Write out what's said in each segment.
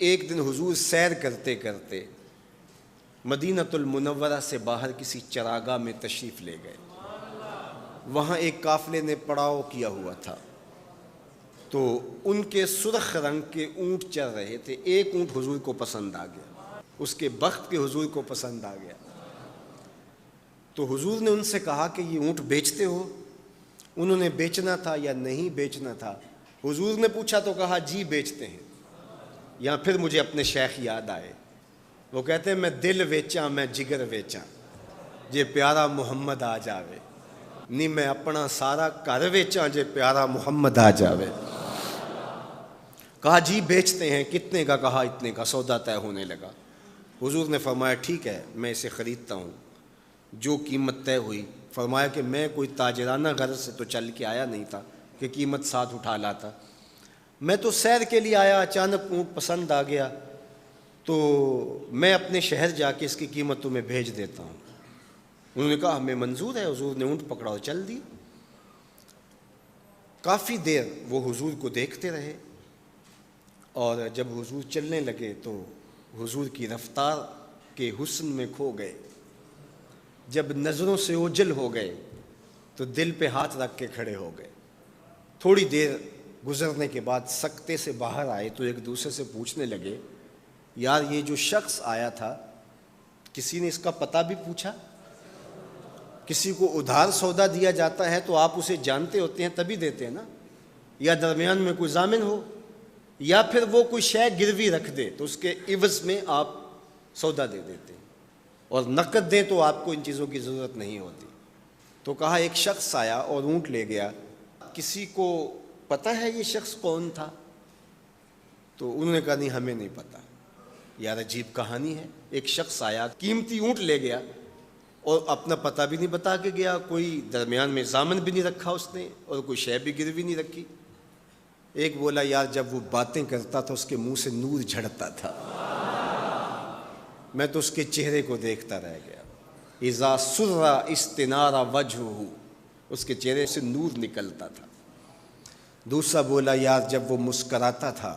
ایک دن حضور سیر کرتے کرتے مدینۃ المنورہ سے باہر کسی چراگاہ میں تشریف لے گئے. وہاں ایک قافلے نے پڑاؤ کیا ہوا تھا، تو ان کے سرخ رنگ کے اونٹ چل رہے تھے. ایک اونٹ حضور کو پسند آ گیا، اس کے بخت کے حضور کو پسند آ گیا. تو حضور نے ان سے کہا کہ یہ اونٹ بیچتے ہو؟ انہوں نے بیچنا تھا یا نہیں بیچنا تھا. حضور نے پوچھا تو کہا جی بیچتے ہیں. یا پھر مجھے اپنے شیخ یاد آئے، وہ کہتے ہیں میں دل ویچاں میں جگر ویچاں جے پیارا محمد آ جاوے، نہیں میں اپنا سارا گھر ویچاں جے پیارا محمد آ جاوے. کہا جی بیچتے ہیں. کتنے کا؟ کہا اتنے کا. سودا طے ہونے لگا. حضور نے فرمایا ٹھیک ہے میں اسے خریدتا ہوں. جو قیمت طے ہوئی، فرمایا کہ میں کوئی تاجرانہ غرض سے تو چل کے آیا نہیں تھا کہ قیمت ساتھ اٹھا لاتا. میں تو سیر کے لیے آیا، اچانک اونٹ پسند آ گیا، تو میں اپنے شہر جا کے اس کی قیمت تمہیں بھیج دیتا ہوں. انہوں نے کہا ہمیں منظور ہے. حضور نے اونٹ پکڑا اور چل دی. کافی دیر وہ حضور کو دیکھتے رہے، اور جب حضور چلنے لگے تو حضور کی رفتار کے حسن میں کھو گئے. جب نظروں سے اوجھل ہو گئے تو دل پہ ہاتھ رکھ کے کھڑے ہو گئے. تھوڑی دیر گزرنے کے بعد سکتے سے باہر آئے تو ایک دوسرے سے پوچھنے لگے یار یہ جو شخص آیا تھا کسی نے اس کا پتہ بھی پوچھا؟ کسی کو ادھار سودا دیا جاتا ہے تو آپ اسے جانتے ہوتے ہیں تبھی دیتے ہیں نا، یا درمیان میں کوئی ضامن ہو، یا پھر وہ کوئی شے گروی رکھ دے تو اس کے عوض میں آپ سودا دے دیتے ہیں، اور نقد دیں تو آپ کو ان چیزوں کی ضرورت نہیں ہوتی. تو کہا ایک شخص آیا اور اونٹ لے گیا. کسی کو پتہ ہے یہ شخص کون تھا؟ تو انہوں نے کہا نہیں ہمیں نہیں پتہ. یار عجیب کہانی ہے. ایک شخص آیا، قیمتی اونٹ لے گیا اور اپنا پتہ بھی نہیں بتا کے گیا، کوئی درمیان میں ضامن بھی نہیں رکھا اس نے، اور کوئی شے بھی گروی نہیں رکھی. ایک بولا یار جب وہ باتیں کرتا تھا اس کے منہ سے نور جھڑتا تھا، میں تو اس کے چہرے کو دیکھتا رہ گیا. اذا سر استنار وجہہ، اس کے چہرے سے نور نکلتا تھا. دوسرا بولا یار جب وہ مسکراتا تھا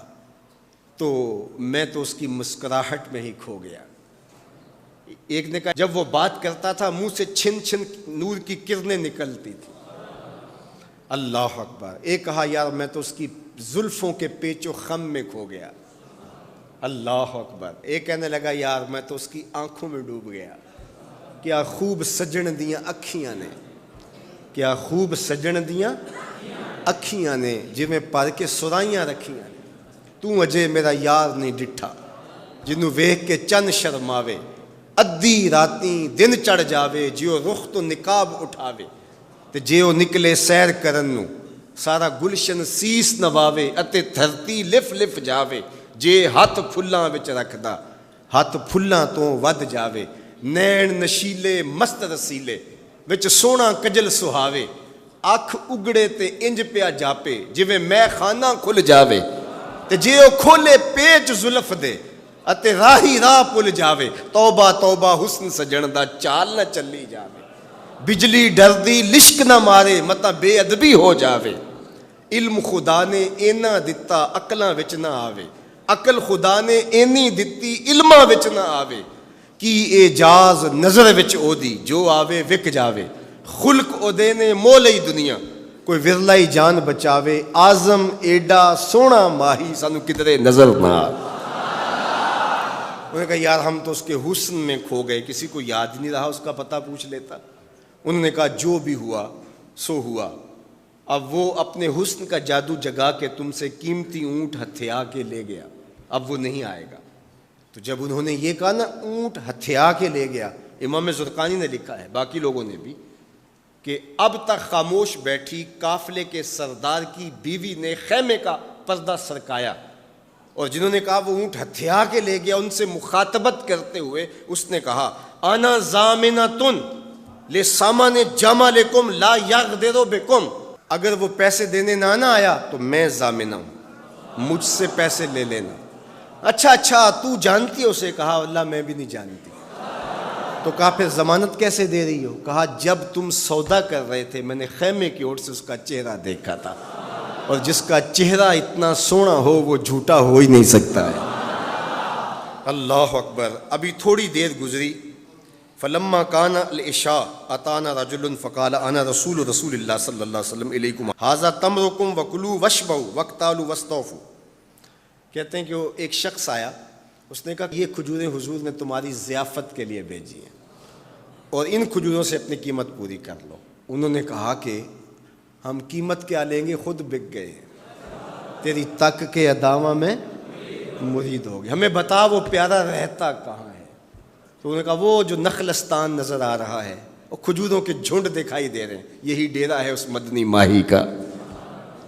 تو میں تو اس کی مسکراہٹ میں ہی کھو گیا. ایک نے کہا جب وہ بات کرتا تھا منہ سے چھن چھن نور کی کرنیں نکلتی تھی. اللہ اکبر. ایک کہا یار میں تو اس کی زلفوں کے پیچ و خم میں کھو گیا. اللہ اکبر. ایک کہنے لگا یار میں تو اس کی آنکھوں میں ڈوب گیا. کیا خوب سجن دیاں اکھیاں نے، کیا خوب سجن دیاں اکھیاں نے جویں پر کے سرائیاں رکھیاں نے. تو اجے میرا یار نہیں ڈٹھا جنوں ویکھ کے چن شرماوے. ادھی راتیں دن چڑھ جاوے جیو رخ تو نقاب اٹھاوے. تے جے او نکلے سیر کرن نوں سارا گلشن سیس نواوے اتے دھرتی لف لف جاوے. جے ہاتھ پھلاں وچ رکھدا ہاتھ پھلاں تو ود جاوے. نین نشیلے مست رسیلے وچ سونا کجل سہاوے. اکھ اگڑے تے انج پیا جاپے جویں میں خانہ کھل جاوے. تے جے او کھولے پیچ زلف دے اتے راہی راہ پل جاوے. توبہ توبہ حسن سجن دا چال نہ چلی جاوے. بجلی ڈردی لشک نہ مارے متا بے ادبی ہو جاوے. علم خدا نے اینا دتا عقلاں وچ نہ آوے. عقل خدا نے اینی دتی علماں وچ نہ آوے. کی اعجاز نظر وچ او دی جو آوے وک جاوے. خلق او دے نے مول ہی دنیا کوئی ورلا ہی جان بچاوے. آزم ایڈا سونا ماہی سانو کدرے نظر نہ آوے. انہوں نے کہا یار ہم تو اس کے حسن میں کھو گئے، کسی کو یاد نہیں رہا اس کا پتہ پوچھ لیتا. انہوں نے کہا جو بھی ہوا سو ہوا. اب وہ اپنے حسن کا جادو جگا کے تم سے قیمتی اونٹ ہتھیا کے لے گیا، اب وہ نہیں آئے گا. تو جب انہوں نے یہ کہا نا اونٹ ہتھیا کے لے گیا، امام زرقانی نے لکھا ہے باقی لوگوں نے بھی کہ اب تک خاموش بیٹھی قافلے کے سردار کی بیوی نے خیمے کا پردہ سرکایا، اور جنہوں نے کہا وہ اونٹ ہتھیا کے لے گیا ان سے مخاطبت کرتے ہوئے اس نے کہا انا ضامنۃ لسامان جمالکم لا یغدر بکم. اگر وہ پیسے دینے نہ آیا تو میں ضامنہ ہوں، مجھ سے پیسے لے لینا. اچھا تو جانتی ہے اسے؟ کہا اللہ میں بھی نہیں جانتی. تو کہا پھر ضمانت کیسے دے رہی ہو؟ کہا جب تم سودا کر رہے تھے میں نے خیمے کی اوٹ سے اس کا چہرہ دیکھا تھا، اور جس کا چہرہ اتنا سونا ہو وہ جھوٹا ہو ہی نہیں سکتا ہے. اللہ اکبر. ابھی تھوڑی دیر گزری. فلما کان العشاء اتانا رجل فقال انا رسول اللہ صلی اللہ علیہ وسلم الیکم ھذا تمرکم وکلوا واشبعوا واقتالوا واستوفوا. کہتے ہیں کہ وہ ایک شخص آیا, اس نے کہا یہ کھجوریں حضور نے تمہاری ضیافت کے لیے بھیجی ہیں اور ان کھجوروں سے اپنی قیمت پوری کر لو. انہوں نے کہا کہ ہم قیمت کیا لیں گے, خود بک گئے, تیری تک کے ادامہ میں مرید ہو گئے, ہمیں بتا وہ پیارا رہتا کہاں ہے. تو انہوں نے کہا وہ جو نخلستان نظر آ رہا ہے, وہ کھجوروں کے جھنڈ دکھائی دے رہے ہیں, یہی ڈیرا ہے اس مدنی ماہی کا.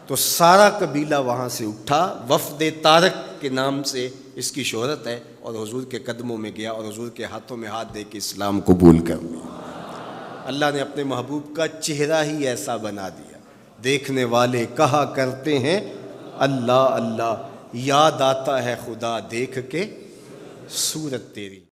تو سارا قبیلہ وہاں سے اٹھا, وفد طارق کے نام سے اس کی شہرت ہے, اور حضور کے قدموں میں گیا اور حضور کے ہاتھوں میں ہاتھ دے کے اسلام قبول کر لیا. اللہ نے اپنے محبوب کا چہرہ ہی ایسا بنا دیا, دیکھنے والے کہا کرتے ہیں اللہ اللہ, یاد آتا ہے خدا دیکھ کے صورت تیری.